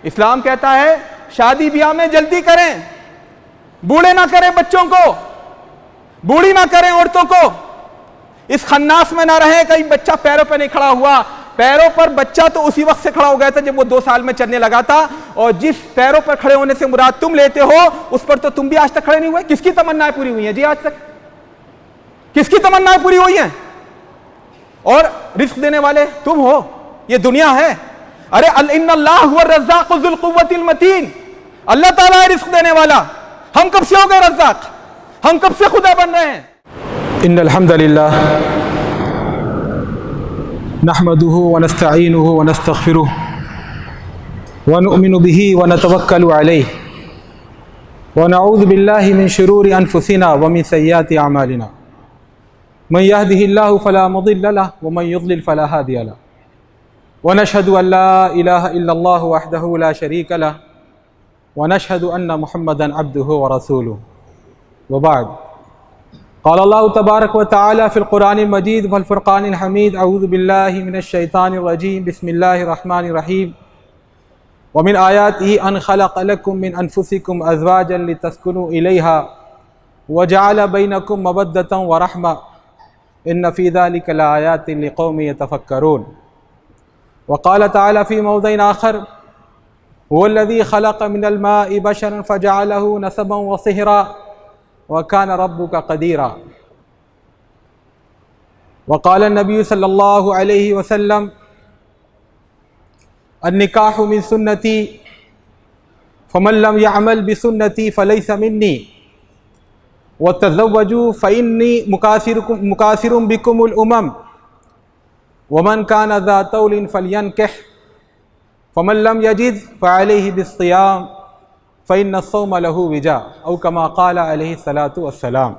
اسلام کہتا ہے شادی بیاہ میں جلدی کریں، بوڑھے نہ کریں بچوں کو، بوڑھی نہ کریں عورتوں کو، اس خناس میں نہ رہیں کہیں بچہ پیروں پہ نہیں کھڑا ہوا۔ پیروں پر بچہ تو اسی وقت سے کھڑا ہو گیا تھا جب وہ 2 سال میں چلنے لگا تھا، اور جس پیروں پر کھڑے ہونے سے مراد تم لیتے ہو اس پر تو تم بھی آج تک کھڑے نہیں ہوئے۔ کس کی تمنائیں پوری ہوئی ہیں جی آج تک؟ کس کی تمنائیں پوری ہوئی ہیں؟ اور رزق دینے والے تم ہو، یہ دنیا ہے۔ ارے ان اللہ هو الرزاق ذو القوة المتین، اللہ تعالیٰ ہے رزق دینے والا۔ ہم کب سے ہو گئے رزاق؟ ہم کب سے خدا بن رہے ہیں؟ ان الحمد للہ نحمده ونستعینه ونستغفره ونؤمن به ونتوکل علیہ ونعوذ باللہ من شرور انفسنا ومن سیئات اعمالنا من يهده الله فلا مضل له ومن يضلل فلا هادي له ونشهد ان لا اله الا الله وحده لا شريك له ونشهد ان محمدا عبده ورسوله وبعد قال الله تبارك وتعالى في القرآن المجيد والفرقان الحميد أعوذ بالله من الشيطان الرجيم بسم الله الرحمن الرحيم ومن آياته أن خلق لكم من أنفسكم أزواجا لتسكنوا إليها وجعل بينكم مودة ورحمة إن في ذلك لآيات لقوم يتفكرون وقال تعالى في موضع آخر هو الذي خلق من الماء بشرا فجعله نسبا وصهرا وَكَانَ رَبُّكَ قَدِيرًا وقال النبي صلی اللہ علیہ وسلم النکاح من سنتی فمن لم يعمل بسنتی فليس منی وتزوجوا فإني مكاثر بكم الأمم ومن كان ذا طول فلينكح فمن لم يجد فعليه بالصيام فإن الصوم له وجاء او كما قال علیہ الصلاۃ والسلام۔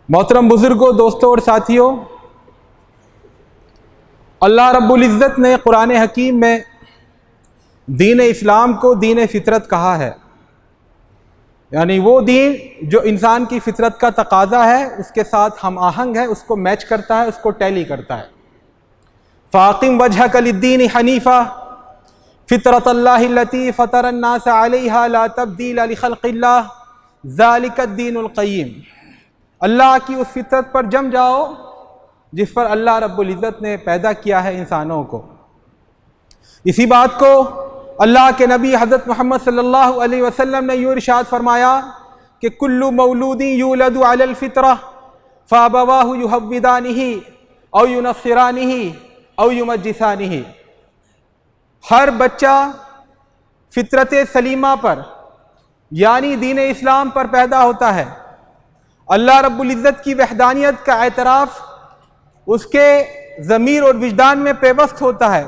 محترم بزرگوں، دوستوں اور ساتھیوں، اللہ رب العزت نے قرآن حکیم میں دین اسلام کو دین فطرت کہا ہے، یعنی وہ دین جو انسان کی فطرت کا تقاضا ہے اس کے ساتھ ہم آہنگ ہے، اس کو میچ کرتا ہے، اس کو ٹیلی کرتا ہے۔ فاقم وجہک للدین حنیفا فطرت اللہ التی فطر الناس علیہا لا تبدیل لخلق اللہ ذالک الدین القیم، اللہ کی اس فطرت پر جم جاؤ جس پر اللہ رب العزت نے پیدا کیا ہے انسانوں کو۔ اسی بات کو اللہ کے نبی حضرت محمد صلی اللہ علیہ وسلم نے یوں ارشاد فرمایا کہ کل مولود یولد علی الفطرہ فابواہ یہودانہ او ینصرانہ او یمجسانہ، ہر بچہ فطرت سلیمہ پر یعنی دین اسلام پر پیدا ہوتا ہے۔ اللہ رب العزت کی وحدانیت کا اعتراف اس کے ضمیر اور وجدان میں پیوست ہوتا ہے،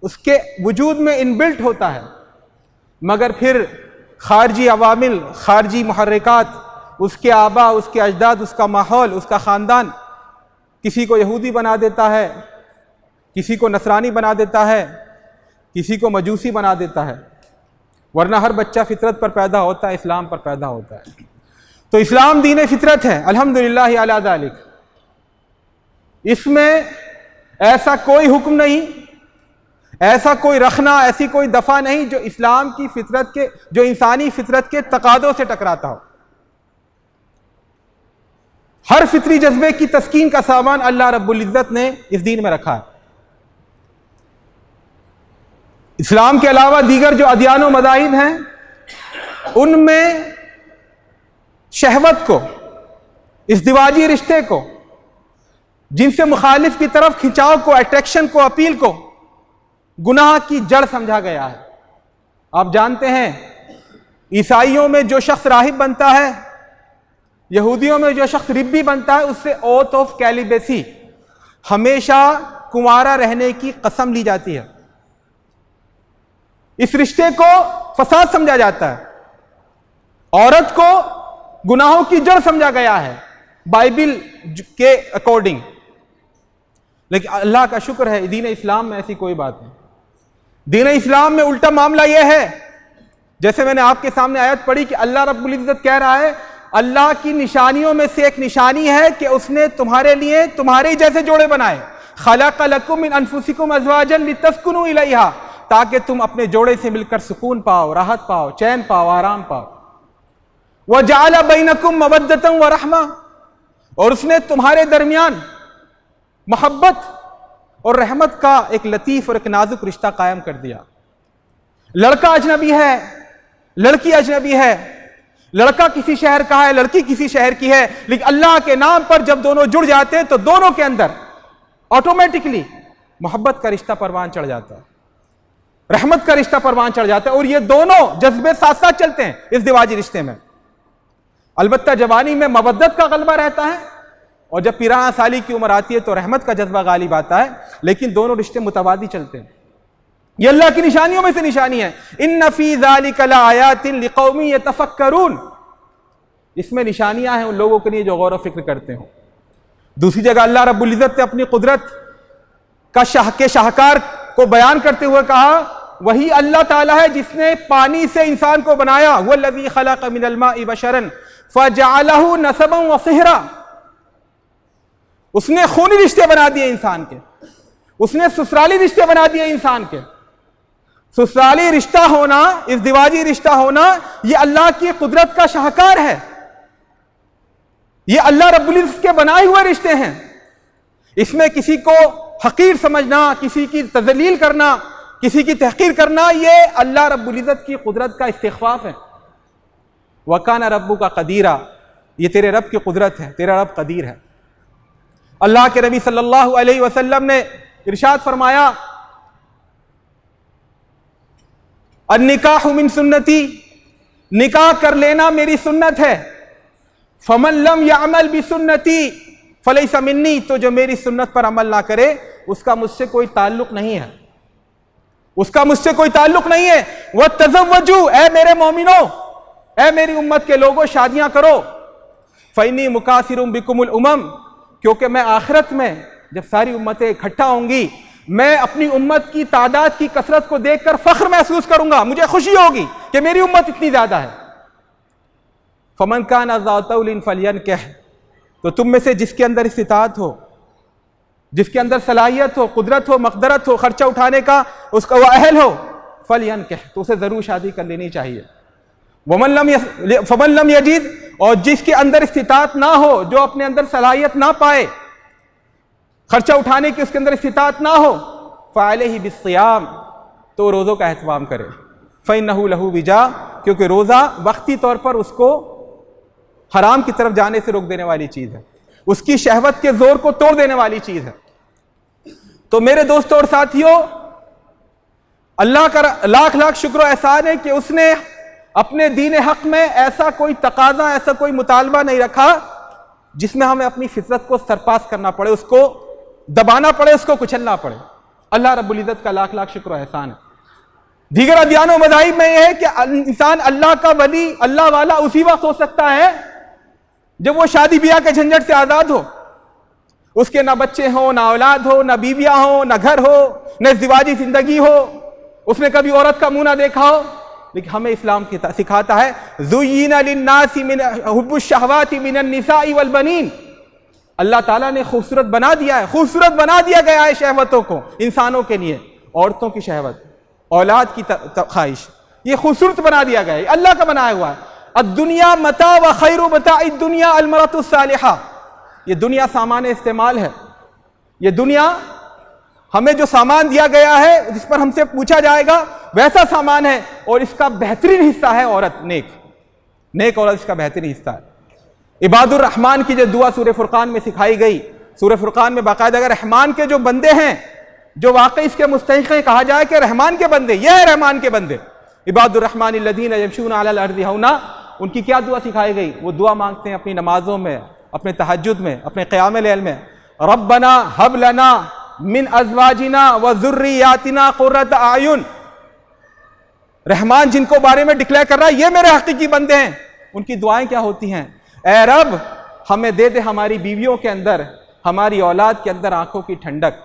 اس کے وجود میں انبلٹ ہوتا ہے، مگر پھر خارجی عوامل، خارجی محرکات، اس کے آبا، اس کے اجداد، اس کا ماحول، اس کا خاندان کسی کو یہودی بنا دیتا ہے، کسی کو نصرانی بنا دیتا ہے، کسی کو مجوسی بنا دیتا ہے، ورنہ ہر بچہ فطرت پر پیدا ہوتا ہے، اسلام پر پیدا ہوتا ہے۔ تو اسلام دین فطرت ہے، الحمدللہ علی ذالک۔ اس میں ایسا کوئی حکم نہیں، ایسا کوئی رخنا، ایسی کوئی دفعہ نہیں جو اسلام کی فطرت کے، جو انسانی فطرت کے تقاضوں سے ٹکراتا ہو۔ ہر فطری جذبے کی تسکین کا سامان اللہ رب العزت نے اس دین میں رکھا ہے۔ اسلام کے علاوہ دیگر جو ادیان و مذاہب ہیں ان میں شہوت کو، ازدواجی رشتے کو، جن سے مخالف کی طرف کھنچاؤ کو، اٹریکشن کو، اپیل کو گناہ کی جڑ سمجھا گیا ہے۔ آپ جانتے ہیں عیسائیوں میں جو شخص راہب بنتا ہے، یہودیوں میں جو شخص ربی بنتا ہے، اس سے اوتھ آف کیلیبیسی، ہمیشہ کنوارا رہنے کی قسم لی جاتی ہے۔ اس رشتے کو فساد سمجھا جاتا ہے، عورت کو گناہوں کی جڑ سمجھا گیا ہے بائبل کے اکارڈنگ، لیکن اللہ کا شکر ہے دین اسلام میں ایسی کوئی بات نہیں۔ دین اسلام میں الٹا معاملہ یہ ہے، جیسے میں نے آپ کے سامنے آیت پڑھی کہ اللہ رب العزت کہہ رہا ہے اللہ کی نشانیوں میں سے ایک نشانی ہے کہ اس نے تمہارے لیے تمہارے جیسے جوڑے بنائے۔ خلق لکم من انفسکم ازواجا لتسکنوا الیہا تاکہ تم اپنے جوڑے سے مل کر سکون پاؤ، راحت پاؤ، چین پاؤ، آرام پاؤ۔ وَجَعَلَ بَيْنَكُمْ مَوَدَّةً وَرَحْمَةً، اور اس نے تمہارے درمیان محبت اور رحمت کا ایک لطیف اور ایک نازک رشتہ قائم کر دیا۔ لڑکا اجنبی ہے، لڑکی اجنبی ہے، لڑکا کسی شہر کا ہے، لڑکی کسی شہر کی ہے، لیکن اللہ کے نام پر جب دونوں جڑ جاتے ہیں تو دونوں کے اندر آٹومیٹکلی محبت کا رشتہ پروان چڑھ جاتا ہے، رحمت کا رشتہ پروان چڑھ جاتا ہے، اور یہ دونوں جذبے ساتھ ساتھ چلتے ہیں اس ازدواجی رشتے میں۔ البتہ جوانی میں مودت کا غلبہ رہتا ہے، اور جب پیرانا سالی کی عمر آتی ہے تو رحمت کا جذبہ غالب آتا ہے، لیکن دونوں رشتے متوازی چلتے ہیں۔ یہ اللہ کی نشانیوں میں سے نشانی ہے۔ ان فی ذلک لآیات لقوم یتفکرون، اس میں نشانیاں ہیں ان لوگوں کے لیے جو غور و فکر کرتے ہوں۔ دوسری جگہ اللہ رب العزت نے اپنی قدرت کا شاہکار کو بیان کرتے ہوئے کہا وہی اللہ تعالیٰ ہے جس نے پانی سے انسان کو بنایا، والذی خلق من الماء بشرا فجعلہ نسبا وصہرا، اس نے خونی رشتے بنا دیے انسان کے، اس نے سسرالی رشتے بنا دیے انسان کے۔ سسرالی رشتہ ہونا، ازدواجی رشتہ ہونا، یہ اللہ کی قدرت کا شاہکار ہے، یہ اللہ رب العزت کے بنائے ہوئے رشتے ہیں۔ اس میں کسی کو حقیر سمجھنا، کسی کی تذلیل کرنا، کسی کی تحقیر کرنا، یہ اللہ رب العزت کی قدرت کا استخفاف ہے۔ وَكَانَ رَبُّكَ قَدِيرًا، یہ تیرے رب کی قدرت ہے، تیرا رب قدیر ہے۔ اللہ کے نبی صلی اللہ علیہ وسلم نے ارشاد فرمایا النکاح من سنتی، نکاح کر لینا میری سنت ہے۔ فمن لم يعمل بسنتی فلیس منی، تو جو میری سنت پر عمل نہ کرے اس کا مجھ سے کوئی تعلق نہیں ہے، اس کا مجھ سے کوئی تعلق نہیں ہے۔ وَتَزَوَّجُوا، اے میرے مومنوں، اے میری امت کے لوگوں شادیاں کرو۔ فَإِنِّي مُكَاثِرٌ بِكُمُ الْأُمَمْ، کیونکہ میں آخرت میں جب ساری امتیں اکٹھا ہوں گی میں اپنی امت کی تعداد کی کثرت کو دیکھ کر فخر محسوس کروں گا، مجھے خوشی ہوگی کہ میری امت اتنی زیادہ ہے۔ فَمَنْ كَانَ ذَا طَوْلٍ فَلْيَنْكِحْ، تو تم میں سے جس کے اندر استطاعت ہو، جس کے اندر صلاحیت ہو، قدرت ہو، مقدرت ہو، خرچہ اٹھانے کا اس کا وہ اہل ہو، فَلْيَنْكِحْ، تو اسے ضرور شادی کر لینی چاہیے۔ فَمَنْ لَمْ يَجِدْ، اور جس کے اندر استطاعت نہ ہو، جو اپنے اندر صلاحیت نہ پائے، خرچہ اٹھانے کی اس کے اندر استطاعت نہ ہو، فَعَلَيْهِ بِالصِّيَامِ، تو روزوں کا اہتمام کرے۔ فَإِنَّهُ لَهُ وِجَاء، کیونکہ روزہ وقتی طور پر اس کو حرام کی طرف جانے سے روک دینے والی چیز ہے، اس کی شہوت کے زور کو توڑ دینے والی چیز ہے۔ تو میرے دوستوں اور ساتھیوں، اللہ کا لاکھ لاکھ شکر و احسان ہے کہ اس نے اپنے دین حق میں ایسا کوئی تقاضا، ایسا کوئی مطالبہ نہیں رکھا جس میں ہمیں اپنی فطرت کو سرپاس کرنا پڑے، اس کو دبانا پڑے، اس کو کچلنا پڑے۔ اللہ رب العزت کا لاکھ لاکھ شکر و احسان ہے۔ دیگر ادیان و مذاہب میں یہ ہے کہ انسان اللہ کا ولی، اللہ والا اسی وقت ہو سکتا ہے جب وہ شادی بیاہ کے جھنجٹ سے آزاد ہو، اس کے نہ بچے ہوں، نہ اولاد ہو، نہ بیویاں ہوں، نہ گھر ہو، نہ ازدواجی زندگی ہو، اس نے کبھی عورت کا منہ نہ دیکھا ہو۔ لیکن ہمیں اسلام سکھاتا ہے زُيِّنَ لِلنَّاسِ مِنْ حُبُّ الشَّهَوَاتِ مِنَ النِّسَاءِ وَالْبَنِينَ، اللہ تعالیٰ نے خوبصورت بنا دیا ہے، خوبصورت بنا دیا گیا ہے شہوتوں کو انسانوں کے لیے، عورتوں کی شہوت، اولاد کی خواہش، یہ خوبصورت بنا دیا گیا ہے، اللہ کا بنایا ہوا ہے۔ الدنیا متاع و خیر متاع الدنیا المرأة الصالحہ، یہ دنیا سامان استعمال ہے، یہ دنیا ہمیں جو سامان دیا گیا ہے جس پر ہم سے پوچھا جائے گا ویسا سامان ہے، اور اس کا بہترین حصہ ہے عورت، نیک عورت اس کا بہترین حصہ ہے۔ عباد الرحمن کی جو دعا سورہ فرقان میں سکھائی گئی، سورہ فرقان میں باقاعدہ اگر رحمان کے جو بندے ہیں جو واقعی اس کے مستحق ہیں، کہا جائے کہ رحمان کے بندے، یہ ہے رحمان کے بندے، عباد الرحمن الذین یمشون علی الارض ہونا، ان کی کیا دعا سکھائی گئی؟ وہ دعا مانگتے ہیں اپنی نمازوں میں، اپنے تہجد میں، اپنے قیام اللیل میں، ربنا ہب لنا من ازواجنا و ذریاتنا قرۃ اعین۔ رحمان جن کو بارے میں ڈکلیئر کر رہا ہے یہ میرے حقیقی بندے ہیں، ان کی دعائیں کیا ہوتی ہیں؟ اے رب ہمیں دے دے ہماری بیویوں کے اندر، ہماری اولاد کے اندر آنکھوں کی ٹھنڈک،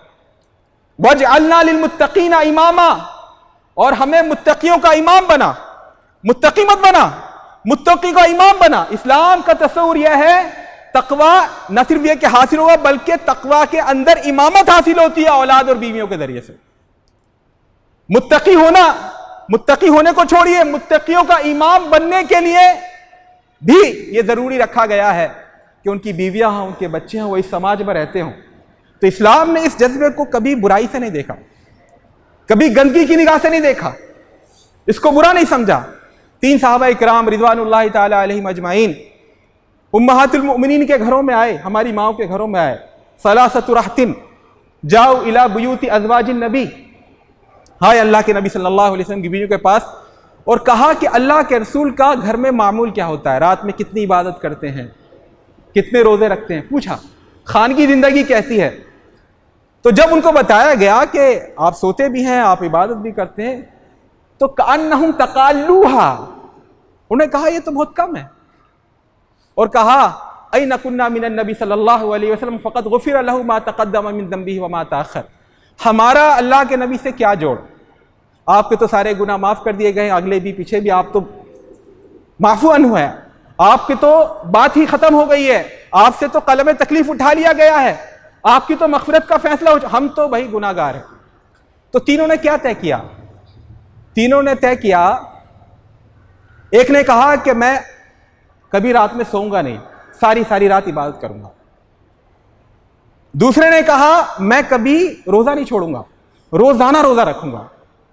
وَاجْعَلْنَا لِلْمُتَّقِينَ اماما، اور ہمیں متقیوں کا امام بنا، متقی مت بنا، متقی کا امام بنا۔ اسلام کا تصور یہ ہے تقوی نہ صرف یہ کہ حاصل ہوگا بلکہ تقوی کے اندر امامت حاصل ہوتی ہے اولاد اور بیویوں کے ذریعے سے۔ متقی ہونے کو چھوڑیے، متقیوں کا امام بننے کے لیے بھی یہ ضروری رکھا گیا ہے کہ ان کی بیویاں ہوں، ان کے بچے ہوں، وہ اس سماج میں رہتے ہوں۔ تو اسلام نے اس جذبے کو کبھی برائی سے نہیں دیکھا، کبھی گندگی کی نگاہ سے نہیں دیکھا، اس کو برا نہیں سمجھا۔ 3 صحابہ کرام رضوان اللہ تعالی علیہم اجمعین امہات المؤمنین کے گھروں میں آئے، ہماری ماؤں کے گھروں میں آئے۔ ثلاثۃ رہط جاؤ الی بیوت ازواج النبی، ہائے اللہ کے نبی صلی اللہ علیہ وسلم کی بیویوں کے پاس، اور کہا کہ اللہ کے رسول کا گھر میں معمول کیا ہوتا ہے، رات میں کتنی عبادت کرتے ہیں، کتنے روزے رکھتے ہیں، پوچھا خانگی زندگی کیسی ہے۔ تو جب ان کو بتایا گیا کہ آپ سوتے بھی ہیں، آپ عبادت بھی کرتے ہیں، تو کأنہم تقالوہا، انہوں نے کہا یہ تو بہت کم ہے، اور کہا این کنا من النبی صلی اللہ علیہ وسلم فقد غفر لہ ما تقدم من ذنبہ وما تاخر، ہمارا اللہ کے نبی سے کیا جوڑ، آپ کے تو سارے گناہ معاف کر دیے گئے، اگلے بھی پیچھے بھی، آپ تو معفو عنہ ہے، آپ کی تو بات ہی ختم ہو گئی ہے، آپ سے تو قلم تکلیف اٹھا لیا گیا ہے، آپ کی تو مغفرت کا فیصلہ ہم تو بھائی گناہ گار ہیں۔ تو تینوں نے کیا طے کیا؟ تینوں نے طے کیا، ایک نے کہا کہ میں کبھی رات میں سوؤں گا نہیں، ساری رات عبادت کروں گا۔ دوسرے نے کہا میں کبھی روزہ نہیں چھوڑوں گا، روزانہ روزہ رکھوں گا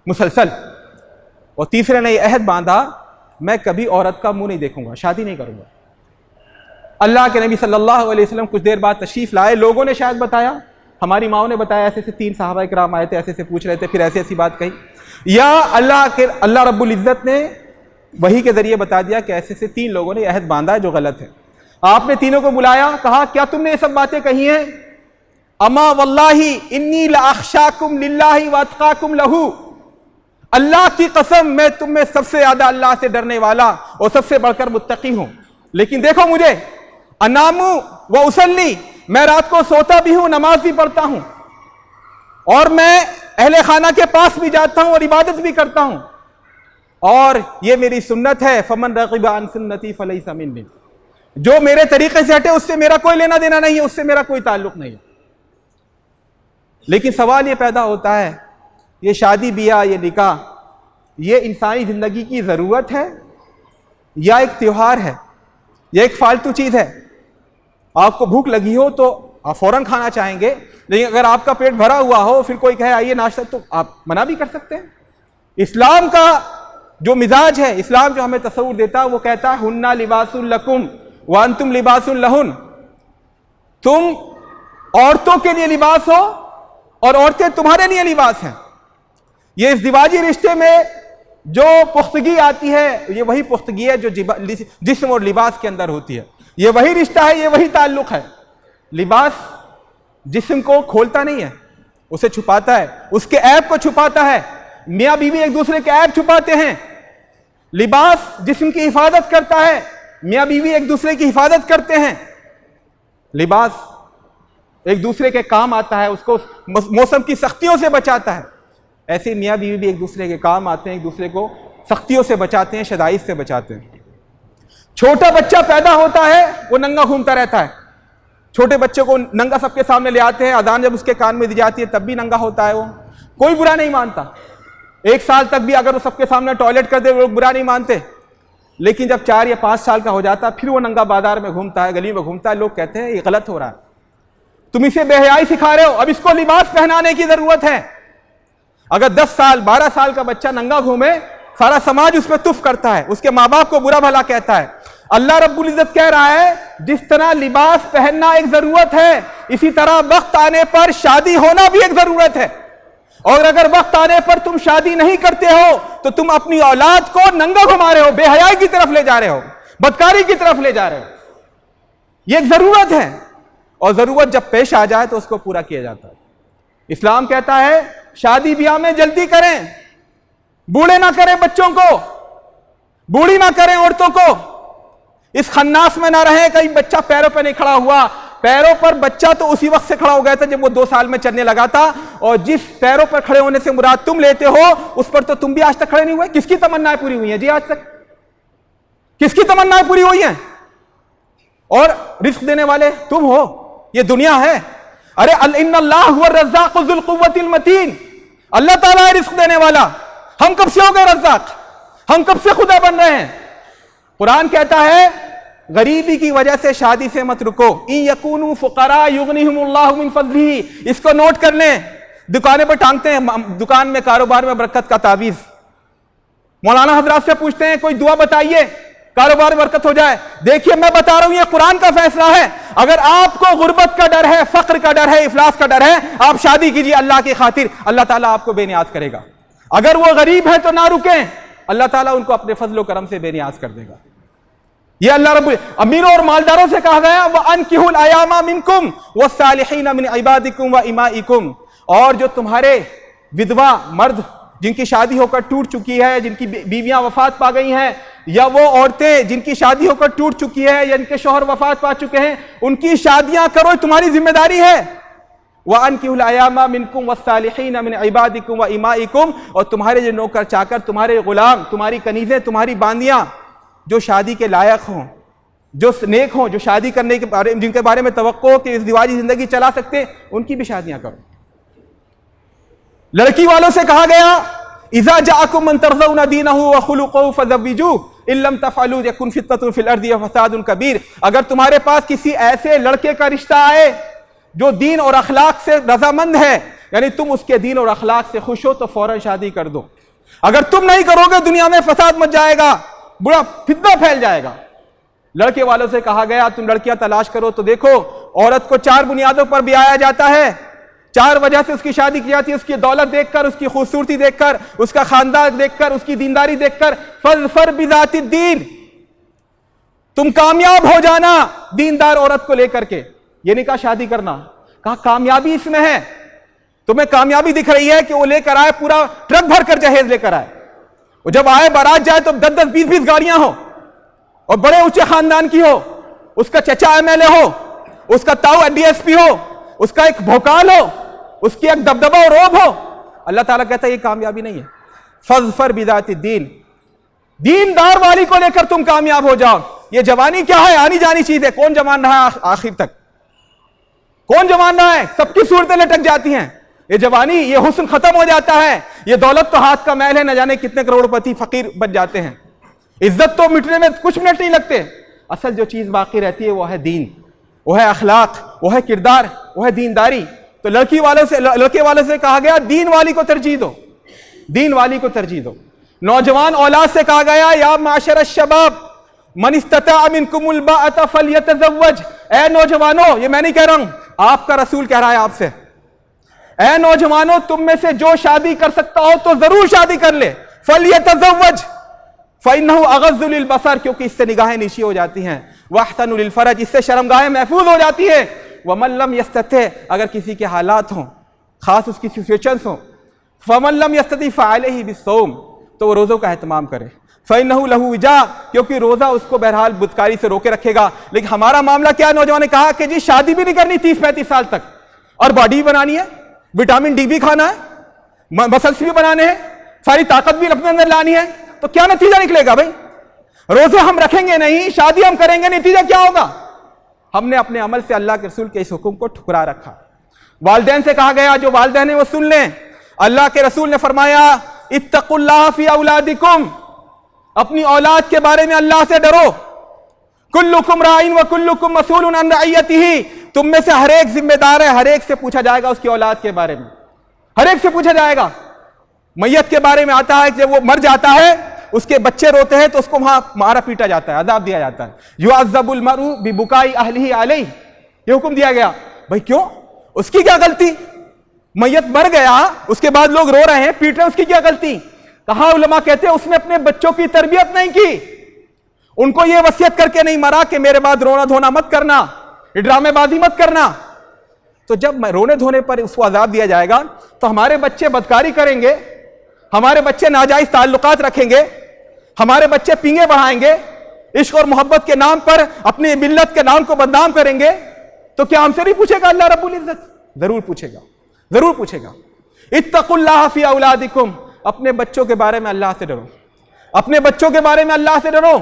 مسلسل۔ اور تیسرے نے یہ عہد باندھا میں کبھی عورت کا منہ نہیں دیکھوں گا، شادی نہیں کروں گا۔ اللہ کے نبی صلی اللہ علیہ وسلم کچھ دیر بعد تشریف لائے، لوگوں نے شاید بتایا، ہماری ماؤں نے بتایا، ایسے 3 صحابہ کرام آئے تھے، ایسے پوچھ رہے تھے، پھر ایسی بات کہی، یا اللہ رب العزت نے وحی کے ذریعے بتا دیا کہ ایسے 3 لوگوں نے عہد باندھا ہے جو غلط ہے۔ آپ نے تینوں کو بلایا، کہا کیا تم نے یہ سب باتیں کہی ہیں؟ اما واللہ انی لاخشاکم للہ واتقاکم لہ، اللہ کی قسم میں تم میں سب سے زیادہ اللہ سے ڈرنے والا اور سب سے بڑھ کر متقی ہوں، لیکن دیکھو مجھے، انام و اصلی، میں رات کو سوتا بھی ہوں، نماز بھی پڑھتا ہوں، اور میں اہل خانہ کے پاس بھی جاتا ہوں اور عبادت بھی کرتا ہوں، اور یہ میری سنت ہے، فمن رغب عن سنتی فلیس منی، جو میرے طریقے سے ہٹے اس سے میرا کوئی لینا دینا نہیں ہے، اس سے میرا کوئی تعلق نہیں ہے۔ لیکن سوال یہ پیدا ہوتا ہے، یہ شادی بیاہ، یہ نکاح، یہ انسانی زندگی کی ضرورت ہے یا ایک تیوہار ہے، یا ایک فالتو چیز ہے؟ آپ کو بھوک لگی ہو تو آپ فوراً کھانا چاہیں گے، لیکن اگر آپ کا پیٹ بھرا ہوا ہو، پھر کوئی کہے آئیے ناشتہ، تو آپ منع بھی کر سکتے ہیں۔ اسلام کا جو مزاج ہے، اسلام جو ہمیں تصور دیتا ہے، وہ کہتا ہے ہن لباس لکم وانتم لباس لہن، تم عورتوں کے لیے لباس ہو اور عورتیں تمہارے لیے لباس ہیں۔ یہ ازدواجی رشتے میں جو پختگی آتی ہے، یہ وہی پختگی ہے جو جسم اور لباس کے اندر ہوتی ہے، یہ وہی رشتہ ہے، یہ وہی تعلق ہے۔ لباس جسم کو کھولتا نہیں ہے، اسے چھپاتا ہے، اس کے عیب کو چھپاتا ہے، میاں بیوی ایک دوسرے کے عیب چھپاتے ہیں۔ لباس جسم کی حفاظت کرتا ہے، میاں بیوی ایک دوسرے کی حفاظت کرتے ہیں۔ لباس ایک دوسرے کے کام آتا ہے، اس کو موسم کی سختیوں سے بچاتا ہے، ایسے میاں بیوی بھی ایک دوسرے کے کام آتے ہیں، ایک دوسرے کو سختیوں سے بچاتے ہیں، شدائد سے بچاتے ہیں۔ چھوٹا بچہ پیدا ہوتا ہے، وہ ننگا گھومتا رہتا ہے، چھوٹے بچے کو ننگا سب کے سامنے لے آتے ہیں، اذان جب اس کے کان میں دی جاتی ہے تب بھی ننگا ہوتا ہے، وہ کوئی برا نہیں مانتا، 1 سال تک بھی اگر وہ سب کے سامنے ٹوائلٹ کر دے وہ لوگ برا نہیں مانتے، لیکن جب 4 یا 5 سال کا ہو جاتا ہے پھر وہ ننگا بازار میں گھومتا ہے، گلی میں گھومتا ہے، لوگ کہتے ہیں یہ غلط ہو رہا ہے، تم اسے بے حیائی سکھا رہے ہو، اب اس کو لباس پہنانے کی ضرورت ہے۔ اگر 10 سال 12 سال کا بچہ ننگا گھومے، سارا سماج اس پہ تف کرتا ہے، اس کے ماں باپ کو برا بھلا کہتا ہے۔ اللہ رب العزت کہہ رہا ہے جس طرح لباس پہننا ایک ضرورت ہے، اسی طرح وقت آنے پر شادی ہونا بھی ایک ضرورت ہے، اور اگر وقت آنے پر تم شادی نہیں کرتے ہو تو تم اپنی اولاد کو ننگا گھما رہے ہو، بے حیائی کی طرف لے جا رہے ہو، بدکاری کی طرف لے جا رہے ہو۔ یہ ایک ضرورت ہے، اور ضرورت جب پیش آ جائے تو اس کو پورا کیا جاتا ہے۔ اسلام کہتا ہے شادی بیاہ میں جلدی کریں، بوڑھے نہ کریں بچوں کو، بوڑھی نہ کریں عورتوں کو، اس خناس میں نہ رہیں کہیں بچہ پیروں پہ نہیں کھڑا ہوا۔ پیروں پر بچہ تو اسی وقت سے کھڑا ہو گیا تھا جب وہ 2 سال میں چلنے لگا تھا، اور جس پیروں پر کھڑے ہونے سے مراد تم لیتے ہو اس پر تو تم بھی آج تک کھڑے نہیں ہوئے۔ کس کی تمنائیں پوری ہوئی ہیں جی؟ آج تک کس کی تمنائیں پوری ہوئی ہیں؟ اور رزق دینے والے تم ہو، یہ دنیا ہے۔ ارے ان اللہ هو الرزاق ذو القوة المتین، اللہ تعالیٰ ہے رزق دینے والا، ہم کب سے ہو گئے رزاق؟ ہم کب سے خدا بن رہے ہیں؟ قرآن کہتا ہے غریبی کی وجہ سے شادی سے مت رکو، ان یکونوا فقراء یغنیہم اللہ من فضلہ، اس کو نوٹ کر لیں، دکانیں پر ٹانگتے ہیں، دکان میں کاروبار میں برکت کا تعویذ، مولانا حضرات سے پوچھتے ہیں کوئی دعا بتائیے کاروبار میں برکت ہو جائے۔ دیکھیے میں بتا رہا ہوں یہ قرآن کا فیصلہ ہے، اگر آپ کو غربت کا ڈر ہے، فقر کا ڈر ہے، افلاس کا ڈر ہے، آپ شادی کیجیے اللہ کی خاطر، اللہ تعالیٰ آپ کو بے نیاز کرے گا۔ اگر وہ غریب ہے تو نہ رکیں، اللہ تعالیٰ ان کو اپنے فضل و کرم سے بے نیاز کر دے گا۔ یہ اللہ رب امیروں اور مالداروں سے کہا گیا وَأَنْكِحُوا الْأَيَامَ مِنْكُمْ وَالصَّالِحِينَ مِنْ عِبَادِكُمْ وَإِمَائِكُمْ، اور جو تمہارے ودوا مرد جن کی شادی ہو کر ٹوٹ چکی ہے، جن کی بیویاں وفات پا گئی ہیں، یا وہ عورتیں جن کی شادی ہو کر ٹوٹ چکی ہے یا ان کے شوہر وفات پا چکے ہیں، ان کی شادیاں کرو، تمہاری ذمہ داری ہے۔ وَأَنْكِحُوا الْأَيَامَ مِنْكُمْ وَالصَّالِحِينَ مِنْ عِبَادِكُمْ وَإِمَائِكُمْ، اور تمہارے جو نوکر چاکر، تمہارے غلام، تمہاری کنیزیں، تمہاری باندیاں جو شادی کے لائق ہوں، جو نیک ہوں، جو شادی کرنے کے بارے جن کے بارے میں توقع ہو کہ اس دیواجی زندگی چلا سکتے، ان کی بھی شادیاں کرو۔ لڑکی والوں سے کہا گیا اذا جاءکم من ترضون دینہ وخلقہ فزوجوہ ان لم تفعلوا یکن فتنۃ فی الارض وفساد کبیر، اگر تمہارے پاس کسی ایسے لڑکے کا رشتہ آئے جو دین اور اخلاق سے رضامند ہے، یعنی تم اس کے دین اور اخلاق سے خوش ہو، تو فوراً شادی کر دو۔ اگر تم نہیں کرو گے دنیا میں فساد مچ جائے گا، بڑا فتنہ پھیل جائے گا۔ لڑکے والوں سے کہا گیا تم لڑکیاں تلاش کرو، تو دیکھو عورت کو 4 بنیادوں پر بھی آیا جاتا ہے، 4 وجہ سے اس کی شادی کی جاتی ہے، اس کی دولت دیکھ کر، اس کی خوبصورتی دیکھ کر، اس کا خاندان دیکھ کر، اس کی دینداری دیکھ کر۔ فاظفر بذات الدین، تم کامیاب ہو جانا دیندار عورت کو لے کر کے، یہ نہیں کہا شادی کرنا، کہا کامیابی اس میں ہے، تمہیں کامیابی دکھ رہی ہے کہ وہ لے کر آئے، پورا ٹرک بھر کر جہیز لے کر آئے، وہ جب آئے بارات جائے تو 10-10 20-20 گاڑیاں ہو، اور بڑے اونچے خاندان کی ہو، اس کا چچا MLA ہو، اس کا تاؤ DSP ہو، اس کا ایک بھوکال ہو، اس کی ایک دبدبہ اور روب ہو۔ اللہ تعالیٰ کہتا ہے یہ کامیابی نہیں ہے۔ فاظفر بذات الدین، دیندار والی کو لے کر تم کامیاب ہو جاؤ۔ یہ جوانی کیا ہے؟ آنی جانی چیز ہے، کون جوان رہا ہے آخر تک؟ کون جوان رہا ہے؟ سب کی صورتیں لٹک جاتی ہیں۔ یہ جوانی، یہ حسن ختم ہو جاتا ہے، یہ دولت تو ہاتھ کا میل ہے، نہ جانے کتنے کروڑ پتی فقیر بن جاتے ہیں، عزت تو مٹنے میں کچھ منٹ نہیں لگتے۔ اصل جو چیز باقی رہتی ہے وہ ہے دین، وہ ہے اخلاق، وہ ہے کردار، وہ ہے دینداری۔ تو لڑکے والوں سے کہا گیا دین والی کو ترجیح دو، دین والی کو ترجیح دو۔ نوجوان اولاد سے کہا گیا یا معاشر الشباب من استطاع منکم الباءۃ فلیتزوج، اے نوجوانوں، یہ میں نہیں کہہ رہا ہوں، آپ کا رسول کہہ رہا ہے آپ سے، اے نوجوانوں تم میں سے جو شادی کر سکتا ہو تو ضرور شادی کر لے، فلیتزوج فإنہ اغض للبصر، کیونکہ اس سے نگاہیں نیچی ہو جاتی ہیں، واحسن للفرج، اس سے شرمگاہیں محفوظ ہو جاتی ہیں، ومن لم یستطع، اگر کسی کے حالات ہوں، خاص اس کی سچویشنز ہوں، فمن لم یستطع فعلیہ بالصوم، تو وہ روزوں کا اہتمام کرے، فإنہ لہ وجاء، کیونکہ روزہ اس کو بہرحال بدکاری سے روکے رکھے گا۔ لیکن ہمارا معاملہ کیا ہے؟ نوجوان نے کہا کہ جی شادی بھی نہیں کرنی 30-35 سال تک، اور باڈی بھی بنانی ہے، وٹامن ڈی بھی کھانا ہے، مسلس بھی بنانے ہیں، ساری طاقت بھی اپنے اندر لانی ہے، تو کیا نتیجہ نکلے گا بھائی؟ روزے ہم رکھیں گے نہیں، شادی ہم کریں گے، نتیجہ کیا ہوگا؟ ہم نے اپنے عمل سے اللہ کے رسول کے اس حکم کو ٹھکرا رکھا۔ والدین سے کہا گیا جو والدین ہیں وہ سن لیں، اللہ کے رسول نے فرمایا اتقوا اللہ فی اولادکم، اپنی اولاد کے بارے میں اللہ سے ڈرو، کلکم راع وکلکم مسئول عن رعیتہ، تم میں سے ہر ایک ذمہ دار ہے، ہر ایک سے پوچھا جائے گا اس کی اولاد کے بارے میں، ہر ایک سے پوچھا جائے گا۔ میت کے بارے میں آتا ہے کہ جب وہ مر جاتا ہے، اس کے بچے روتے ہیں تو اس کو وہاں مارا پیٹا جاتا ہے، عذاب دیا جاتا ہے، یعذب المرء ببکاء اہلہ علیہ، یہ حکم دیا گیا۔ بھائی کیوں؟ اس کی کیا غلطی؟ میت مر گیا، اس کے بعد لوگ رو رہے ہیں، پیٹ رہے ہیں، اس کی کیا غلطی؟ کہا علماء کہتے ہیں اس نے اپنے بچوں کی تربیت نہیں کی، ان کو یہ وصیت کر کے نہیں مرا کہ میرے بعد رونا دھونا مت کرنا، ڈرامے بازی مت کرنا۔ تو جب رونے دھونے پر اس کو عذاب دیا جائے گا تو ہمارے بچے بدکاری کریں گے، ہمارے بچے ناجائز تعلقات رکھیں گے، ہمارے بچے پینگے بڑھائیں گے، عشق اور محبت کے نام پر اپنی ملت کے نام کو بدنام کریں گے، تو کیا ہم سے نہیں پوچھے گا اللہ رب العزت؟ ضرور پوچھے گا، ضرور پوچھے گا۔ اتقوا اللہ فی اولادکم، اپنے بچوں کے بارے میں اللہ سے ڈرو، اپنے بچوں کے بارے میں اللہ سے ڈرو۔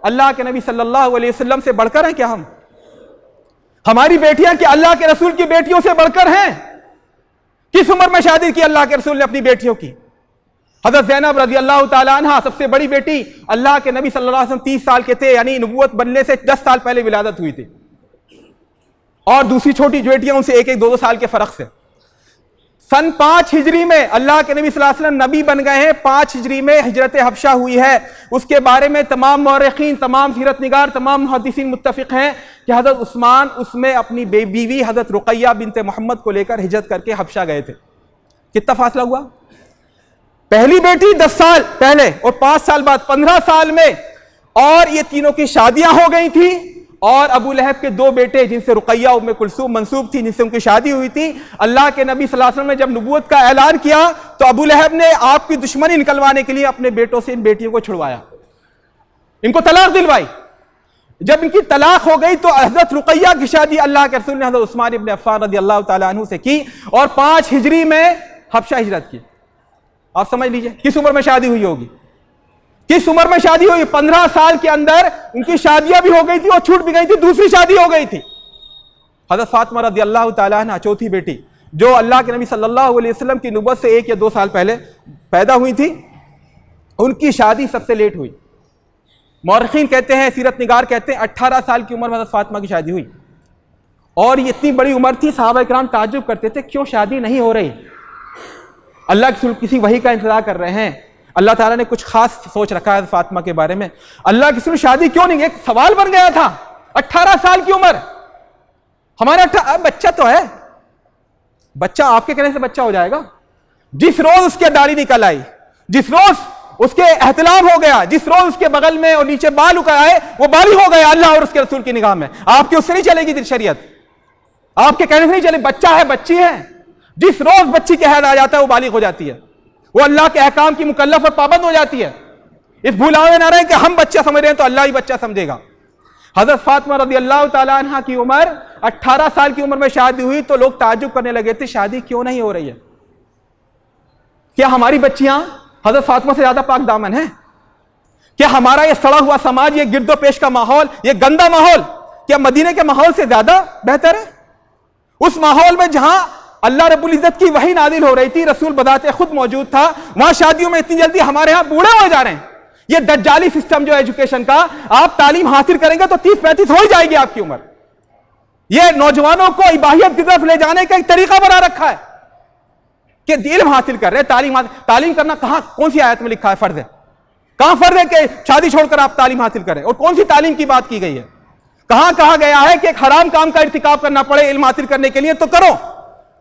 اللہ کے نبی صلی اللہ علیہ وسلم سے بڑھ کر ہیں کیا ہم؟ ہماری بیٹیاں کہ اللہ کے رسول کی بیٹیوں سے بڑھ کر ہیں؟ کس عمر میں شادی کی اللہ کے رسول نے اپنی بیٹیوں کی؟ حضرت زینب رضی اللہ تعالیٰ عنہ سب سے بڑی بیٹی، اللہ کے نبی صلی اللہ علیہ وسلم 30 سال کے تھے، یعنی نبوت بننے سے 10 سال پہلے ولادت ہوئی تھی، اور دوسری چھوٹی بیٹیاں ان سے 1-2 سال کے فرق سے۔ سن 5 ہجری میں اللہ کے نبی صلی اللہ علیہ وسلم نبی بن گئے ہیں، 5 ہجری میں ہجرت حبشہ ہوئی ہے۔ اس کے بارے میں تمام مورخین، تمام سیرت نگار، تمام محدثین متفق ہیں کہ حضرت عثمان اس میں اپنی بیوی حضرت رقیہ بنت محمد کو لے کر ہجرت کر کے حبشہ گئے تھے۔ کتنا فاصلہ ہوا؟ پہلی بیٹی 10 سال پہلے اور 5 سال بعد 15 سال میں، اور یہ تینوں کی شادیاں ہو گئی تھی، اور ابو لہب کے 2 بیٹے جن سے رقیہ ام کلثوم منسوب تھی، جن سے ان کی شادی ہوئی تھی۔ اللہ کے نبی صلی اللہ علیہ وسلم نے جب نبوت کا اعلان کیا تو ابو لہب نے آپ کی دشمنی نکلوانے کے لیے اپنے بیٹوں سے ان بیٹیوں کو چھڑوایا، ان کو طلاق دلوائی۔ جب ان کی طلاق ہو گئی تو حضرت رقیہ کی شادی اللہ کے رسول نے حضرت عثمان ابن عفان رضی اللہ تعالیٰ عنہ سے کی، اور 5 ہجری میں حبشہ ہجرت کی۔ آپ سمجھ لیجئے کس عمر میں شادی ہوئی ہوگی، کس عمر میں شادی ہوئی؟ 15 سال کے اندر ان کی شادیاں بھی ہو گئی تھی اور چھوٹ بھی گئی تھی، دوسری شادی ہو گئی تھی۔ حضرت فاطمہ رضی اللہ تعالیٰ عنہ چوتھی بیٹی، جو اللہ کے نبی صلی اللہ علیہ وسلم کی نبوت سے 1 یا 2 سال پہلے پیدا ہوئی تھی، ان کی شادی سب سے لیٹ ہوئی۔ مورخین کہتے ہیں، سیرت نگار کہتے ہیں 18 سال کی عمر میں حضرت فاطمہ کی شادی ہوئی، اور یہ اتنی بڑی عمر تھی، صحابہ کرام تعجب کرتے تھے کیوں شادی نہیں ہو رہی؟ اللہ کے رسول کسی وحی کا انتظار کر رہے ہیں، اللہ تعالیٰ نے کچھ خاص سوچ رکھا ہے فاطمہ کے بارے میں، اللہ کے رسول شادی کیوں نہیں؟ ایک سوال بن گیا تھا۔ 18 سال کی عمر، ہمارا بچہ تو ہے، بچہ آپ کے کہنے سے بچہ ہو جائے گا؟ جس روز اس کے داڑھی نکل آئی، جس روز اس کے احتلام ہو گیا، جس روز اس کے بغل میں اور نیچے بال اگا آئے، وہ بالی ہو گیا اللہ اور اس کے رسول کی نگاہ میں۔ آپ کی اس سے نہیں چلے گی شریعت، آپ کے کہنے سے نہیں چلے، بچہ ہے، بچی ہے، جس روز بچی کے حید آ جاتا ہے وہ بالغ ہو جاتی ہے، وہ اللہ کے احکام کی مکلف اور پابند ہو جاتی ہے۔ اس بھولاوے نہ رہے کہ ہم بچہ سمجھ رہے ہیں تو اللہ ہی بچہ سمجھے گا۔ حضرت فاطمہ رضی اللہ تعالیٰ عنہ کی عمر 18 سال کی عمر میں شادی ہوئی تو لوگ تعجب کرنے لگے تھے شادی کیوں نہیں ہو رہی ہے؟ کیا ہماری بچیاں حضرت فاطمہ سے زیادہ پاک دامن ہیں؟ کیا ہمارا یہ سڑا ہوا سماج، یہ گرد و پیش کا ماحول، یہ گندا ماحول، کیا مدینے کے ماحول سے زیادہ بہتر ہے؟ اس ماحول میں جہاں اللہ رب العزت کی وحی نازل ہو رہی تھی، رسول بذات خود موجود تھا، وہاں شادیوں میں اتنی جلدی ہمارے ہاں بوڑھے ہو جا رہے ہیں۔ یہ دجالی سسٹم جو ایجوکیشن کا، آپ تعلیم حاصل کریں گے تو 30-35 ہو ہی جائے گی آپ کی عمر۔ یہ نوجوانوں کو اباحیت کی طرف لے جانے کا ایک طریقہ بنا رکھا ہے کہ علم حاصل کر رہے ہیں، تعلیم کرنا کہاں، کون سی آیت میں لکھا ہے فرض ہے؟ کہاں فرض ہے کہ شادی چھوڑ کر آپ تعلیم حاصل کریں؟ اور کون سی تعلیم کی بات کی گئی ہے؟ کہاں کہا گیا ہے کہ ایک حرام کام کا ارتکاب کرنا پڑے علم حاصل کرنے کے لیے تو کرو،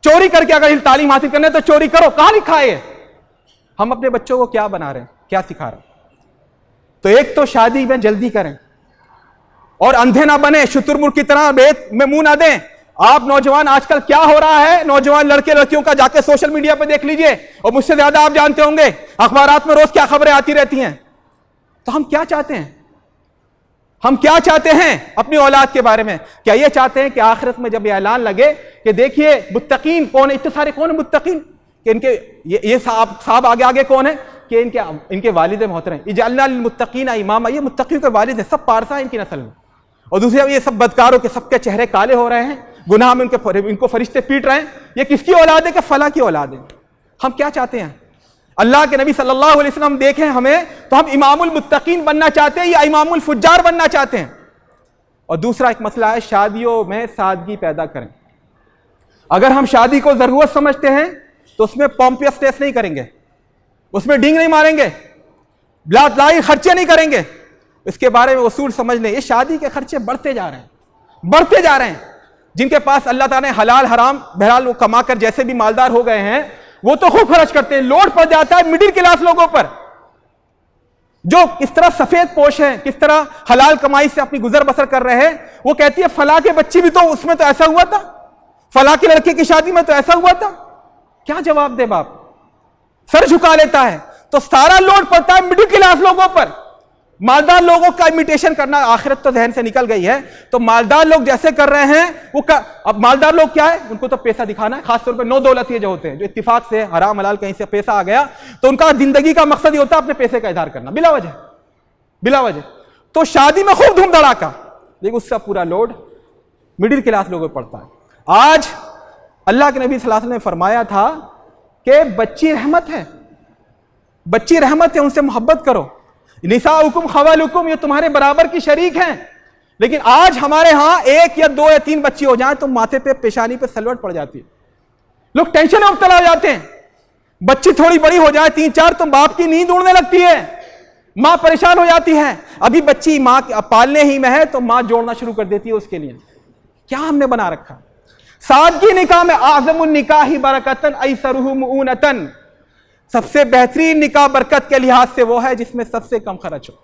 چوری کر کے اگر تعلیم حاصل کرنے تو چوری کرو؟ کہاں لکھا ہے؟ ہم اپنے بچوں کو کیا بنا رہے ہیں، کیا سکھا رہے ہیں؟ تو ایک تو شادی میں جلدی کریں اور اندھے نہ بنے، شتر مرغ کی طرح بیت میں منہ نہ دیں۔ آپ نوجوان آج کل کیا ہو رہا ہے، نوجوان لڑکے لڑکیوں کا جا کے سوشل میڈیا پہ دیکھ لیجئے، اور مجھ سے زیادہ آپ جانتے ہوں گے، اخبارات میں روز کیا خبریں آتی رہتی ہیں۔ تو ہم کیا چاہتے ہیں؟ ہم کیا چاہتے ہیں اپنی اولاد کے بارے میں؟ کیا یہ چاہتے ہیں کہ آخرت میں جب یہ اعلان لگے کہ دیکھیے متقین کون ہیں، اتنے سارے کون ہیں متقین، کہ ان کے یہ صاحب آگے آگے کون ہیں، کہ ان کے والد محترم اجعلنا للمتقین اماما، یہ متقیوں کے والد ہیں، سب پارسا ہیں ان کی نسل میں۔ اور دوسرے یہ سب بدکاروں کے سب کے چہرے کالے ہو رہے ہیں، گناہ میں ان کو فرشتے پیٹ رہے ہیں، یہ کس کی اولاد ہے؟ کہ فلاں کی اولاد ہے۔ ہم کیا چاہتے ہیں؟ اللہ کے نبی صلی اللہ علیہ وسلم دیکھیں ہمیں تو ہم امام المتقین بننا چاہتے ہیں یا امام الفجار بننا چاہتے ہیں؟ اور دوسرا ایک مسئلہ ہے، شادیوں میں سادگی پیدا کریں۔ اگر ہم شادی کو ضرورت سمجھتے ہیں تو اس میں پومپیس ٹیسٹ نہیں کریں گے، اس میں ڈینگ نہیں ماریں گے، لائی خرچے نہیں کریں گے، اس کے بارے میں اصول سمجھ لیں۔ یہ شادی کے خرچے بڑھتے جا رہے ہیں۔ جن کے پاس اللہ تعالیٰ نے حلال حرام بہرحال وہ کما کر جیسے بھی مالدار ہو گئے ہیں وہ تو خوب خرچ کرتے ہیں، لوڈ پڑ جاتا ہے مڈل کلاس لوگوں پر، جو کس طرح سفید پوش ہیں، کس طرح حلال کمائی سے اپنی گزر بسر کر رہے ہیں۔ وہ کہتی ہے فلاں کے بچی بھی تو اس میں تو ایسا ہوا تھا، فلاں کے لڑکے کی شادی میں تو ایسا ہوا تھا۔ کیا جواب دے باپ؟ سر جھکا لیتا ہے۔ تو سارا لوڈ پڑتا ہے مڈل کلاس لوگوں پر۔ مالدار لوگوں کا امیٹیشن کرنا آخرت تو ذہن سے نکل گئی ہے، تو مالدار لوگ جیسے کر رہے ہیں وہ اب مالدار لوگ کیا ہے، ان کو تو پیسہ دکھانا ہے، خاص طور پہ نو دولت یہ جو ہوتے ہیں جو اتفاق سے حرام حلال کہیں سے پیسہ آ گیا تو ان کا زندگی کا مقصد یہ ہوتا ہے اپنے پیسے کا اظہار کرنا بلا وجہ۔ تو شادی میں خوب دھوم دھڑاکا، لیکن اس کا پورا لوڈ مڈل کلاس لوگوں پر پڑتا ہے۔ آج اللہ کے نبی صلی اللہ علیہ وسلم نے فرمایا تھا کہ بچی رحمت ہے، بچی رحمت ہے، ان سے محبت کرو. نساؤکم خوالکم، یہ تمہارے برابر کی شریک ہیں. لیکن آج ہمارے ہاں 1 یا 2 یا 3 بچی ہو جائیں تو ماتھے پہ پیشانی پہ سلوٹ پڑ جاتی ہے، لوگ ٹینشن میں مبتلا ہو جاتے ہیں. بچی تھوڑی بڑی ہو جائے 3-4 تو باپ کی نیند اڑنے لگتی ہے، ماں پریشان ہو جاتی ہے. ابھی بچی ماں پالنے ہی میں ہے تو ماں جوڑنا شروع کر دیتی ہے اس کے لیے. کیا ہم نے بنا رکھا؟ سادگی نکاح میں اعظم النکاح برکتن ایسرہ مؤونتن، سب سے بہترین نکاح برکت کے لحاظ سے وہ ہے جس میں سب سے کم خرچ ہو.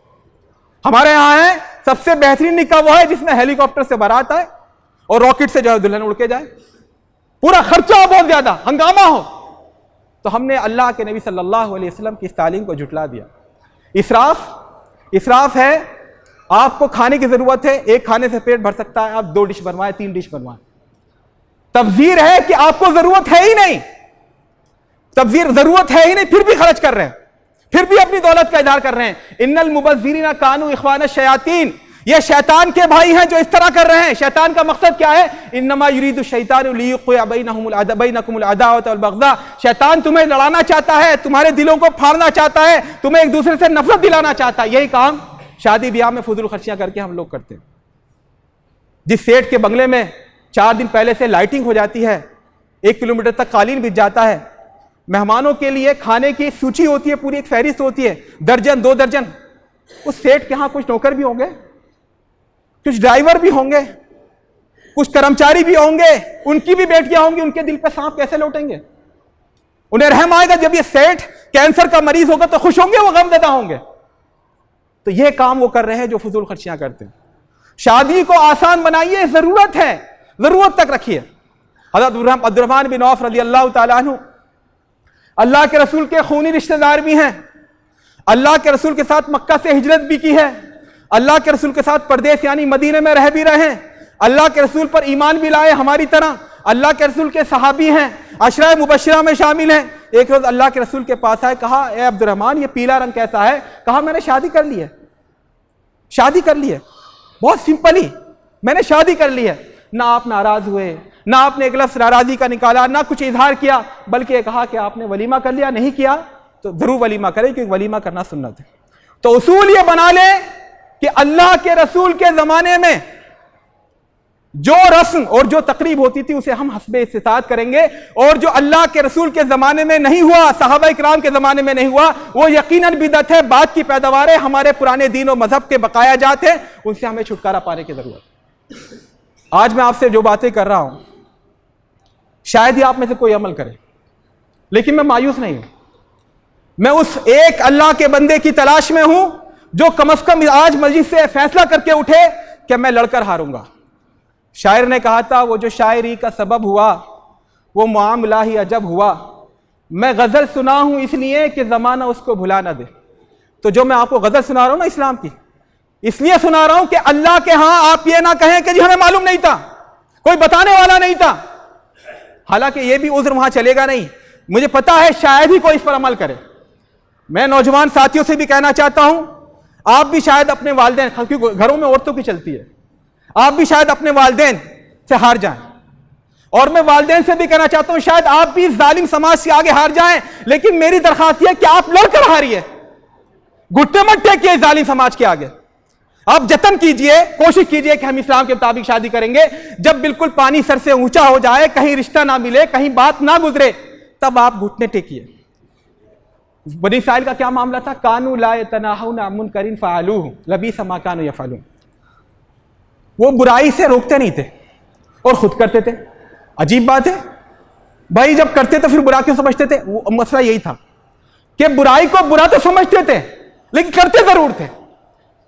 ہمارے یہاں ہے سب سے بہترین نکاح وہ ہے جس میں ہیلی کاپٹر سے بارات آئے اور راکٹ سے جو ہے دلہن اڑ کے جائے، پورا خرچہ ہو، بہت زیادہ ہنگامہ ہو. تو ہم نے اللہ کے نبی صلی اللہ علیہ وسلم کی اس تعلیم کو جھٹلا دیا. اسراف ہے، آپ کو کھانے کی ضرورت ہے، ایک کھانے سے پیٹ بھر سکتا ہے، آپ 2 ڈش بنوائیں 3 ڈش بنوائیں. تبذیر ہے کہ آپ کو ضرورت ہے ہی نہیں، تبذیر ضرورت ہے ہی نہیں پھر بھی خرچ کر رہے ہیں، پھر بھی اپنی دولت کا اظہار کر رہے ہیں. ان المبذرین کانوا اخوان الشیاطین، یہ شیطان کے بھائی ہیں جو اس طرح کر رہے ہیں. شیطان کا مقصد کیا ہے؟ انما یرید الشیطان لیوقع بینکم العداوۃ والبغضاء، شیطان تمہیں لڑانا چاہتا ہے، تمہارے دلوں کو پھاڑنا چاہتا ہے، تمہیں ایک دوسرے سے نفرت دلانا چاہتا ہے. یہی کام شادی بیاہ میں فضول خرچیاں کر کے ہم لوگ کرتے ہیں. جس سیٹ کے بنگلے میں 4 دن پہلے سے لائٹنگ ہو جاتی ہے، 1 کلومیٹر تک قالین بچ جاتا ہے، مہمانوں کے لیے کھانے کی سوچی ہوتی ہے، پوری ایک فہرست ہوتی ہے، 1 درجن 2 درجن. اس سیٹ کے ہاں کچھ نوکر بھی ہوں گے، کچھ ڈرائیور بھی ہوں گے، کچھ کرمچاری بھی ہوں گے، ان کی بھی بیٹیاں ہوں گی. ان کے دل پہ سانپ کیسے لوٹیں گے؟ انہیں رحم آئے گا جب یہ سیٹ کینسر کا مریض ہوگا تو خوش ہوں گے، وہ غم زدہ ہوں گے. تو یہ کام وہ کر رہے ہیں جو فضول خرچیاں کرتے ہیں. شادی کو آسان بنائیے، ضرورت ہے، ضرورت تک رکھیے. حضرت عبدالرحمن بن عوف رضی اللہ تعالیٰ عنہ اللہ کے رسول کے خونی رشتہ دار بھی ہیں، اللہ کے رسول کے ساتھ مکہ سے ہجرت بھی کی ہے، اللہ کے رسول کے ساتھ پردیس یعنی مدینے میں رہ بھی رہے ہیں، اللہ کے رسول پر ایمان بھی لائے ہماری طرح، اللہ کے رسول کے صحابی ہیں، عشرہ مبشرہ میں شامل ہیں. ایک روز اللہ کے رسول کے پاس آئے، کہا اے عبدالرحمن یہ پیلا رنگ کیسا ہے؟ کہا میں نے شادی کر لی ہے، شادی کر لی ہے، بہت سمپلی میں نے شادی کر لی ہے. نہ آپ ناراض ہوئے، نہ آپ نے ایک لفظ ناراضی کا نکالا، نہ کچھ اظہار کیا، بلکہ یہ کہا کہ آپ نے ولیمہ کر لیا، نہیں کیا تو ضرور ولیمہ کریں کیونکہ ولیمہ کرنا سنت ہے. تو اصول یہ بنا لیں کہ اللہ کے رسول کے زمانے میں جو رسم اور جو تقریب ہوتی تھی اسے ہم حسب استطاعت کریں گے، اور جو اللہ کے رسول کے زمانے میں نہیں ہوا، صحابہ اکرام کے زمانے میں نہیں ہوا، وہ یقیناً بدعت ہے، بعد کی پیداوار ہے، ہمارے پرانے دین و مذہب کے بقایا جات ہیں، ان سے ہمیں چھٹکارا پانے کی ضرورت ہے. آج میں آپ سے جو باتیں کر رہا ہوں شاید ہی آپ میں سے کوئی عمل کرے، لیکن میں مایوس نہیں ہوں. میں اس ایک اللہ کے بندے کی تلاش میں ہوں جو کم از کم آج مسجد سے فیصلہ کر کے اٹھے کہ میں لڑ کر ہاروں گا. شاعر نے کہا تھا وہ جو شاعری کا سبب ہوا وہ معاملہ ہی عجب ہوا، میں غزل سنا ہوں اس لیے کہ زمانہ اس کو بھلا نہ دے. تو جو میں آپ کو غزل سنا رہا ہوں نا اسلام کی، اس لیے سنا رہا ہوں کہ اللہ کے ہاں آپ یہ نہ کہیں کہ جی ہمیں معلوم نہیں تھا، کوئی بتانے والا نہیں تھا. حالانکہ یہ بھی عذر وہاں چلے گا نہیں، مجھے پتا ہے شاید ہی کوئی اس پر عمل کرے. میں نوجوان ساتھیوں سے بھی کہنا چاہتا ہوں، آپ بھی شاید اپنے والدین، کیونکہ گھروں میں عورتوں کی چلتی ہے، آپ بھی شاید اپنے والدین سے ہار جائیں. اور میں والدین سے بھی کہنا چاہتا ہوں شاید آپ بھی ظالم سماج سے آگے ہار جائیں، لیکن میری درخواست یہ ہے کہ آپ لڑ کر ہاریے، گھٹنے مت ٹیکیے ظالم سماج کے آگے. آپ جتن کیجئے، کوشش کیجئے کہ ہم اسلام کے مطابق شادی کریں گے. جب بالکل پانی سر سے اونچا ہو جائے، کہیں رشتہ نہ ملے، کہیں بات نہ گزرے، تب آپ گھٹنے ٹیکیے. بنی اسرائیل کا کیا معاملہ تھا؟ کانوا لا یتناہون عن منکر فعلوہ لبئس ما کانوا یفعلون. وہ برائی سے روکتے نہیں تھے اور خود کرتے تھے. عجیب بات ہے بھائی، جب کرتے تو پھر برا کیوں سمجھتے تھے؟ وہ مسئلہ یہی تھا کہ برائی کو برا تو سمجھتے تھے لیکن کرتے ضرور تھے.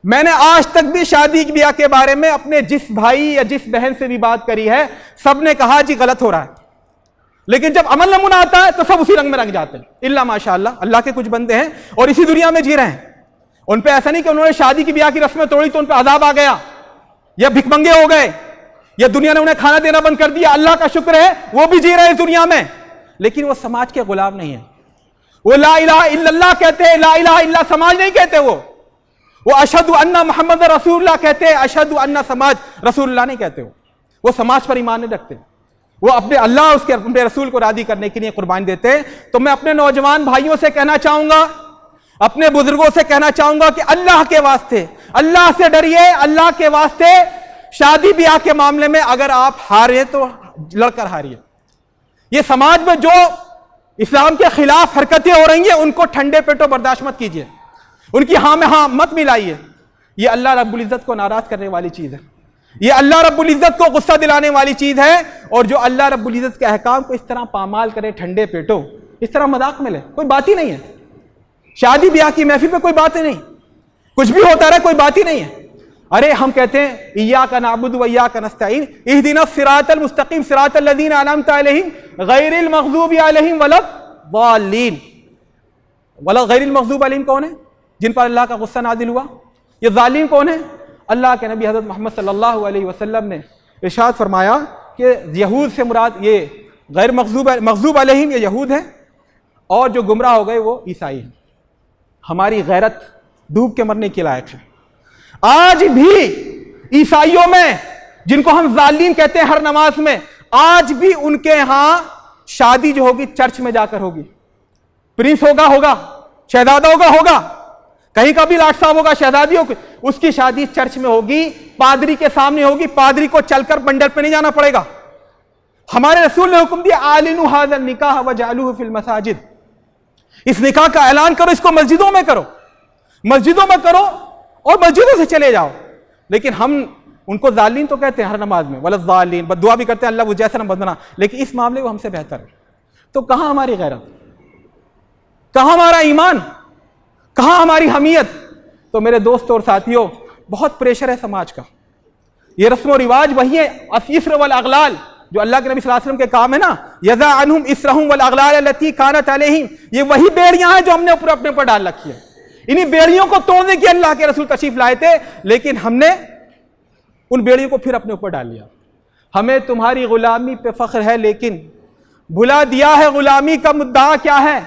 میں نے آج تک بھی شادی بیاہ کے بارے میں اپنے جس بھائی یا جس بہن سے بھی بات کری ہے، سب نے کہا جی غلط ہو رہا ہے، لیکن جب عمل نمونہ آتا ہے تو سب اسی رنگ میں رنگ جاتے ہیں. الا ماشاءاللہ، اللہ کے کچھ بندے ہیں اور اسی دنیا میں جی رہے ہیں. ان پہ ایسا نہیں کہ انہوں نے شادی کی بیاہ کی رسمیں توڑی تو ان پہ عذاب آ گیا یا بھک منگے ہو گئے یا دنیا نے انہیں کھانا دینا بند کر دیا. اللہ کا شکر ہے وہ بھی جی رہے ہیں دنیا میں، لیکن وہ سماج کے غلام نہیں ہیں. وہ لا الہ الا اللہ کہتے ہیں، لا الہ الا سماج نہیں کہتے. وہ اشہد ان محمد رسول اللہ کہتے ہیں، اشہد ان سماج رسول اللہ نہیں کہتے. وہ سماج پر ایمان نہیں رکھتے. وہ اپنے اللہ اس کے اپنے رسول کو راضی کرنے کے لیے قربانی دیتے ہیں. تو میں اپنے نوجوان بھائیوں سے کہنا چاہوں گا, اپنے بزرگوں سے کہنا چاہوں گا کہ اللہ کے واسطے اللہ سے ڈریے, اللہ کے واسطے شادی بیاہ کے معاملے میں اگر آپ ہارے تو لڑ کر ہاریے. یہ سماج میں جو اسلام کے خلاف حرکتیں ہو رہی ہیں ان کو ٹھنڈے پیٹوں برداشت مت کیجیے, ان کی ہاں میں ہاں مت ملائیے. یہ اللہ رب العزت کو ناراض کرنے والی چیز ہے, یہ اللہ رب العزت کو غصہ دلانے والی چیز ہے. اور جو اللہ رب العزت کے احکام کو اس طرح پامال کرے ٹھنڈے پیٹوں, اس طرح مذاق میں لے, کوئی بات ہی نہیں ہے. شادی بیاہ کی محفل پہ کوئی بات ہی نہیں, کچھ بھی ہوتا رہے کوئی بات ہی نہیں ہے. ارے ہم کہتے ہیں ایاک نعبد و ایاک نستعین اہدنا الصراط المستقیم صراط الذین انعمت علیہم غیر المغضوب علیہم ولا الضالین. غیر المغضوب علیہم کون ہے؟ جن پر اللہ کا غصہ نازل ہوا. یہ ظالم کون ہے؟ اللہ کے نبی حضرت محمد صلی اللہ علیہ وسلم نے ارشاد فرمایا کہ یہود سے مراد یہ غیر مغضوب علیہم یہ یہود ہیں, اور جو گمراہ ہو گئے وہ عیسائی ہیں. ہماری غیرت ڈوب کے مرنے کے لائق ہے. آج بھی عیسائیوں میں جن کو ہم ظالم کہتے ہیں ہر نماز میں, آج بھی ان کے ہاں شادی جو ہوگی چرچ میں جا کر ہوگی. پرنس ہوگا, شہزادہ ہوگا, کہیں کا بھی لاٹ صاحب ہوگا, شہزادی ہوگی, اس کی شادی چرچ میں ہوگی, پادری کے سامنے ہوگی. پادری کو چل کر بنڈر پہ نہیں جانا پڑے گا. ہمارے رسول نے حکم دیا اعلنوا ھذا النکاح وجعلوہ فی المساجد, اس نکاح کا اعلان کرو, اس کو مسجدوں میں کرو, مسجدوں میں کرو اور مسجدوں سے چلے جاؤ. لیکن ہم ان کو ظالم تو کہتے ہیں ہر نماز میں, ولا الضالین, بد دعا بھی کرتے ہیں اللہ وہ جیسا نہ بدنا, لیکن اس معاملے وہ ہم سے بہتر ہے. تو کہاں ہماری غیرت, کہاں ہمارا ایمان, کہاں ہماری حمیت؟ تو میرے دوستوں اور ساتھیوں, بہت پریشر ہے سماج کا. یہ رسم و رواج وہی ہے الاسر والاغلال جو اللہ کے نبی صلی اللہ علیہ وسلم کے کام ہے نا, یضع عنہم اسرہم والاغلال التی کانت علیہم. یہ وہی بیڑیاں ہیں جو ہم نے اپنے پر ڈال رکھی ہے. انہی بیڑیوں کو توڑنے کے اللہ کے رسول تشریف لائے تھے, لیکن ہم نے ان بیڑیوں کو پھر اپنے اوپر ڈال لیا. ہمیں تمہاری غلامی پہ فخر ہے, لیکن بھلا دیا ہے غلامی کا مدعا کیا ہے.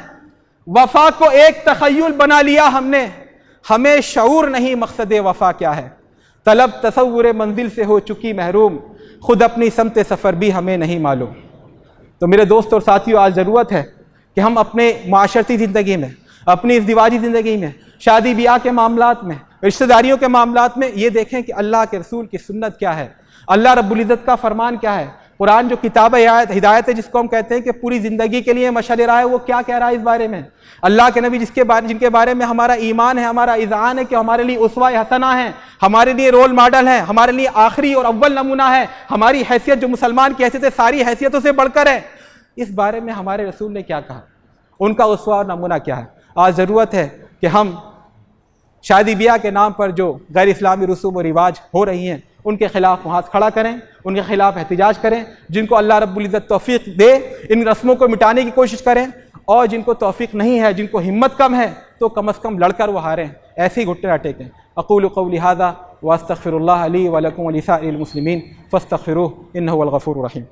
وفا کو ایک تخیل بنا لیا ہم نے, ہمیں شعور نہیں مقصد وفا کیا ہے. طلب تصور منزل سے ہو چکی محروم, خود اپنی سمت سفر بھی ہمیں نہیں معلوم. تو میرے دوست اور ساتھیوں, آج ضرورت ہے کہ ہم اپنے معاشرتی زندگی میں, اپنی ازدواجی زندگی میں, شادی بیاہ کے معاملات میں, رشتہ داریوں کے معاملات میں یہ دیکھیں کہ اللہ کے رسول کی سنت کیا ہے, اللہ رب العزت کا فرمان کیا ہے. قرآن جو کتاب ہدایت ہے جس کو ہم کہتے ہیں کہ پوری زندگی کے لیے مشعل راہ ہے, وہ کیا کہہ رہا ہے اس بارے میں. اللہ کے نبی جن کے بارے میں ہمارا ایمان ہے, ہمارا اذعان ہے کہ ہمارے لیے اسوہ حسنہ ہیں, ہمارے لیے رول ماڈل ہیں, ہمارے لیے آخری اور اول نمونہ ہے. ہماری حیثیت جو مسلمان کی حیثیت ہے ساری حیثیتوں سے بڑھ کر ہے. اس بارے میں ہمارے رسول نے کیا کہا, ان کا اسوہ اور نمونہ کیا ہے. آج ضرورت ہے کہ ہم شادی بیاہ کے نام پر جو غیر اسلامی رسوم و رواج ہو رہی ہیں ان کے خلاف ہاتھ کھڑا کریں, ان کے خلاف احتجاج کریں. جن کو اللہ رب العزت توفیق دے ان رسموں کو مٹانے کی کوشش کریں, اور جن کو توفیق نہیں ہے, جن کو ہمت کم ہے, تو کم از کم لڑ کر وہ ہاریں, ایسے ہی گھٹنے نہ ٹیکیں. اقول قولی ھذا واستغفر اللہ لی ولکم ولسائر المسلمین فاستغفروہ انہ هو الغفور الرحیم.